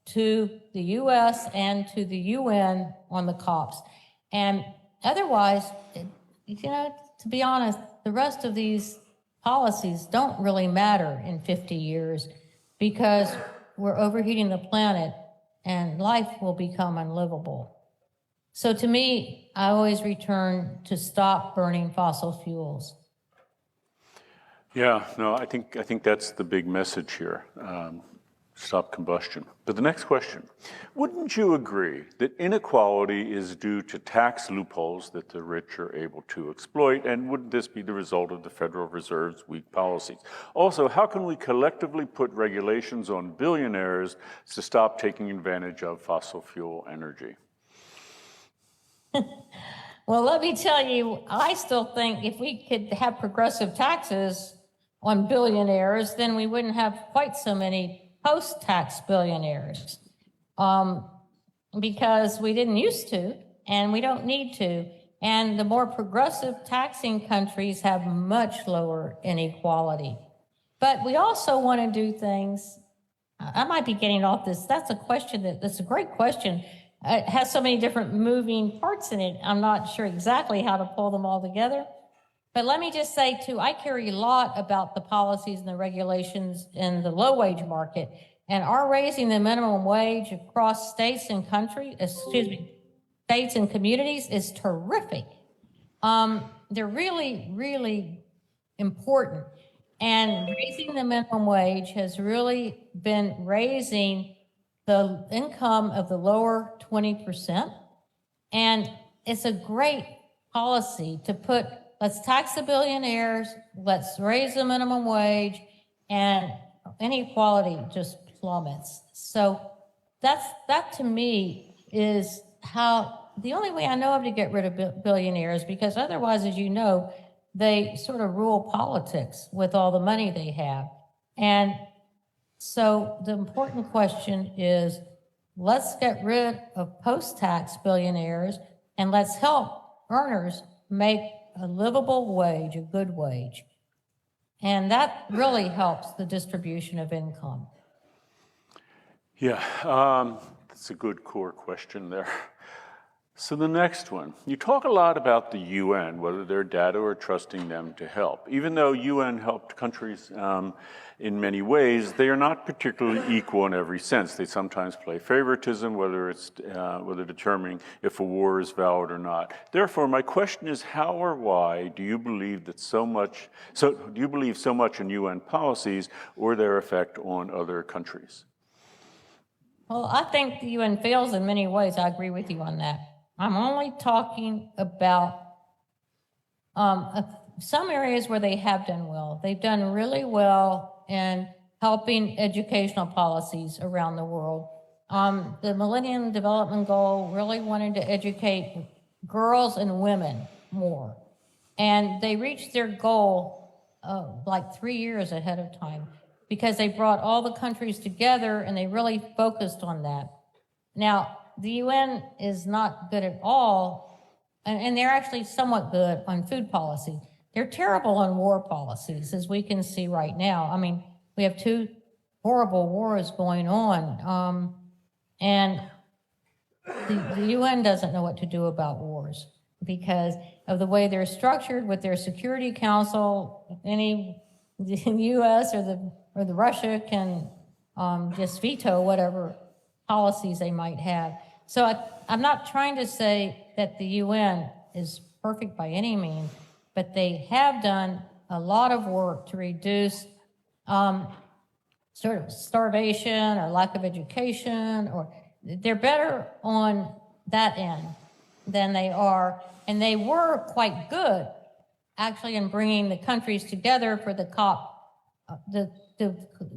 to the U.S. and to the UN on the COPs. And otherwise, to be honest, the rest of these policies don't really matter in 50 years because we're overheating the planet and life will become unlivable. So to me, I always return to stop burning fossil fuels. Yeah, no, I think that's the big message here. Stop combustion. But the next question, wouldn't you agree that inequality is due to tax loopholes that the rich are able to exploit? And wouldn't this be the result of the Federal Reserve's weak policies? Also, how can we collectively put regulations on billionaires to stop taking advantage of fossil fuel energy? Well, let me tell you, I still think if we could have progressive taxes on billionaires, then we wouldn't have quite so many post-tax billionaires because we didn't used to and we don't need to. And the more progressive taxing countries have much lower inequality. But we also want to do things, I might be getting off this, that's a great question. It has so many different moving parts in it. I'm not sure exactly how to pull them all together. But let me just say, too, I care a lot about the policies and the regulations in the low-wage market. And our raising the minimum wage across states and states and communities is terrific. They're really, really important. And raising the minimum wage has really been raising the income of the lower 20%. And it's a great policy to put, let's tax the billionaires, let's raise the minimum wage, and inequality just plummets. So that to me is how, the only way I know of to get rid of billionaires, because otherwise, as you know, they sort of rule politics with all the money they have. And so the important question is, let's get rid of post-tax billionaires and let's help earners make a livable wage, a good wage. And that really helps the distribution of income. Yeah, that's a good core question there. So the next one, you talk a lot about the UN, whether they're data or trusting them to help. Even though UN helped countries in many ways, they are not particularly equal in every sense. They sometimes play favoritism, whether determining if a war is valid or not. Therefore, my question is, how or why do you believe so much in UN policies or their effect on other countries? Well, I think the UN fails in many ways. I agree with you on that. I'm only talking about some areas where they have done well. They've done really well in helping educational policies around the world. The Millennium Development Goal really wanted to educate girls and women more. And they reached their goal like 3 years ahead of time because they brought all the countries together and they really focused on that. Now, the UN is not good at all, and they're actually somewhat good on food policy. They're terrible on war policies, as we can see right now. I mean, we have 2 horrible wars going on, and the UN doesn't know what to do about wars. because of the way they're structured with their Security Council. Any the U.S. or the Russia can just veto whatever policies they might have. So I'm not trying to say that the UN is perfect by any means, but they have done a lot of work to reduce sort of starvation or lack of education, or they're better on that end than they are. And they were quite good, actually, in bringing the countries together for the COP, the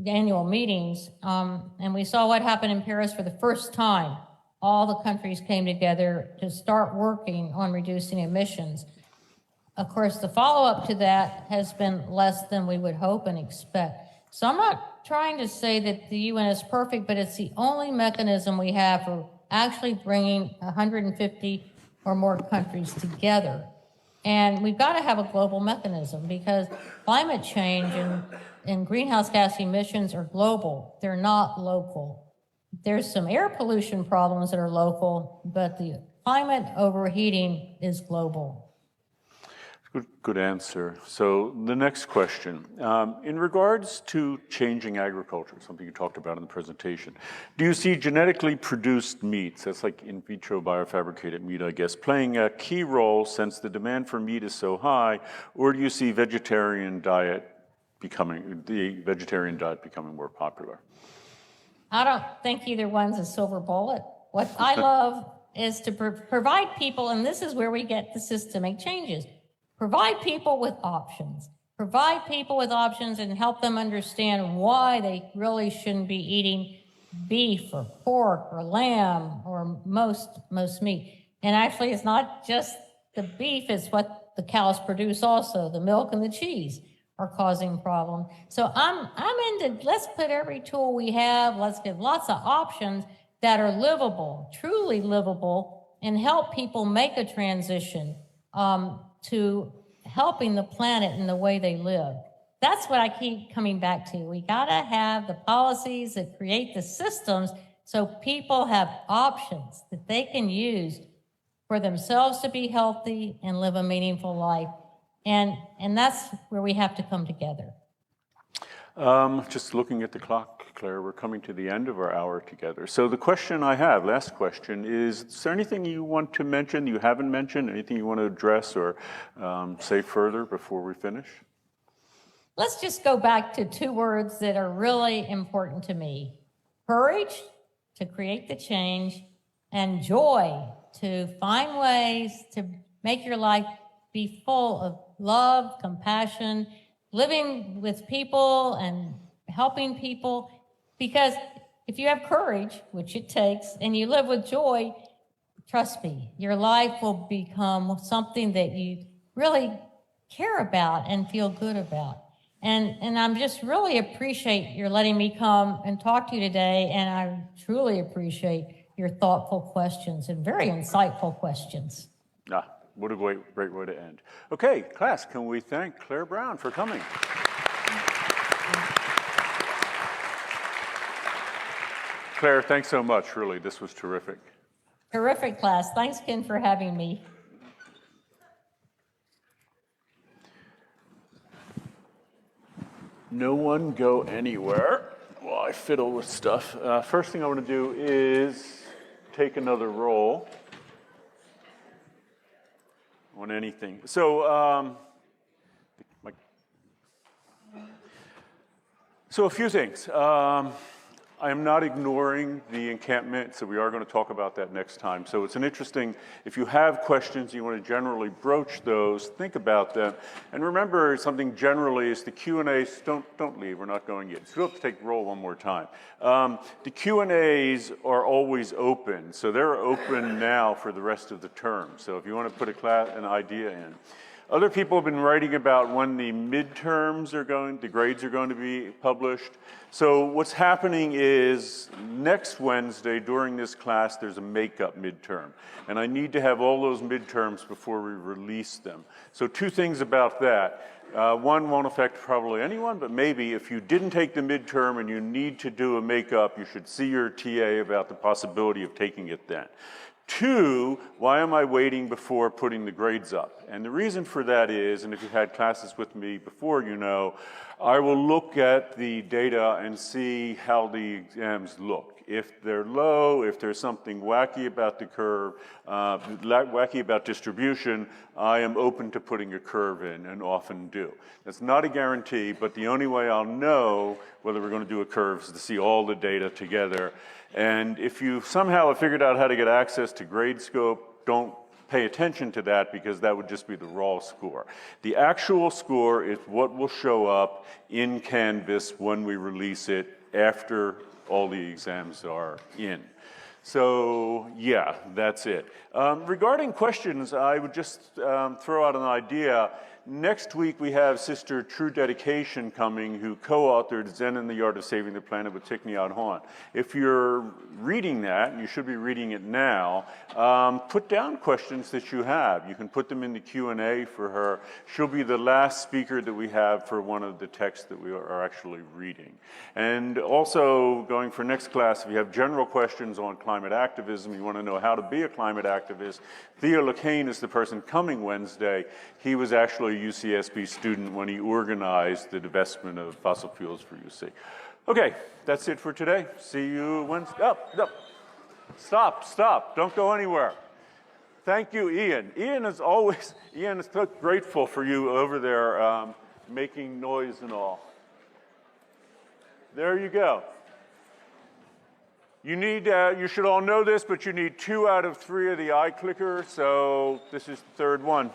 annual meetings. And we saw what happened in Paris for the first time. All the countries came together to start working on reducing emissions. Of course, the follow-up to that has been less than we would hope and expect. So I'm not trying to say that the UN is perfect, but it's the only mechanism we have for actually bringing 150 or more countries together. And we've got to have a global mechanism, because climate change and greenhouse gas emissions are global. They're not local. There's some air pollution problems that are local, but the climate overheating is global. Good answer. So the next question, in regards to changing agriculture, something you talked about in the presentation, do you see genetically produced meats, that's like in vitro biofabricated meat, I guess, playing a key role since the demand for meat is so high, or do you see the vegetarian diet becoming more popular? I don't think either one's a silver bullet. What I love is to provide people, and this is where we get the systemic changes. Provide people with options. Provide people with options and help them understand why they really shouldn't be eating beef or pork or lamb or most meat. And actually, it's not just the beef, it's what the cows produce also. The milk and the cheese are causing problems. So I'm into, let's put every tool we have, let's give lots of options that are livable, truly livable, and help people make a transition to helping the planet in the way they live. That's what I keep coming back to. We gotta have the policies that create the systems so people have options that they can use for themselves to be healthy and live a meaningful life. And that's where we have to come together. Just looking at the clock, Claire, we're coming to the end of our hour together. So the question I have, last question, is there anything you want to mention you haven't mentioned, anything you want to address or say further before we finish? Let's just go back to two words that are really important to me. Courage to create the change, and joy to find ways to make your life be full of love, compassion, living with people and helping people. Because if you have courage, which it takes, and you live with joy, trust me, your life will become something that you really care about and feel good about. And I'm just really appreciate your letting me come and talk to you today, and I truly appreciate your thoughtful questions and very insightful questions. What a great way to end. Okay, class, can we thank Clair Brown for coming? Claire, thanks so much, really. This was terrific. Terrific, class. Thanks, Ken, for having me. No one go anywhere while I fiddle with stuff. First thing I want to do is take another roll on anything. So, a few things. I am not ignoring the encampment, so we are going to talk about that next time. So it's an interesting, if you have questions, you want to generally broach those, think about them. And remember something generally is the Q&As, don't leave, we're not going yet. So we'll have to take roll one more time. The Q&As are always open, so they're open now for the rest of the term. So if you want to put an idea in. Other people have been writing about when the midterms are the grades are going to be published. So what's happening is next Wednesday during this class, there's a makeup midterm. And I need to have all those midterms before we release them. So two things about that. One won't affect probably anyone, but maybe if you didn't take the midterm and you need to do a makeup, you should see your TA about the possibility of taking it then. 2, why am I waiting before putting the grades up? And the reason for that is, and if you've had classes with me before, you know, I will look at the data and see how the exams look. If they're low, if there's something wacky about the curve, wacky about distribution, I am open to putting a curve in, and often do. That's not a guarantee, but the only way I'll know whether we're going to do a curve is to see all the data together. And if you somehow have figured out how to get access to GradeScope, don't pay attention to that, because that would just be the raw score. The actual score is what will show up in Canvas when we release it after all the exams are in. So yeah, that's it. Regarding questions, I would just throw out an idea. Next week we have Sister True Dedication coming, who co-authored Zen in the Art of Saving the Planet with Thich Nhat Hanh. If you're reading that, and you should be reading it now, put down questions that you have. You can put them in the Q&A for her. She'll be the last speaker that we have for one of the texts that we are actually reading. And also, going for next class, if you have general questions on climate activism, you want to know how to be a climate activist, Theo LeCain is the person coming Wednesday. He was actually a UCSB student when he organized the divestment of fossil fuels for UC. Okay, that's it for today. See you Wednesday. Stop, don't go anywhere. Thank you, Ian. Ian is so grateful for you over there making noise and all. There you go. You need, you should all know this, but you need 2 out of 3 of the eye clicker, so this is the 3rd one.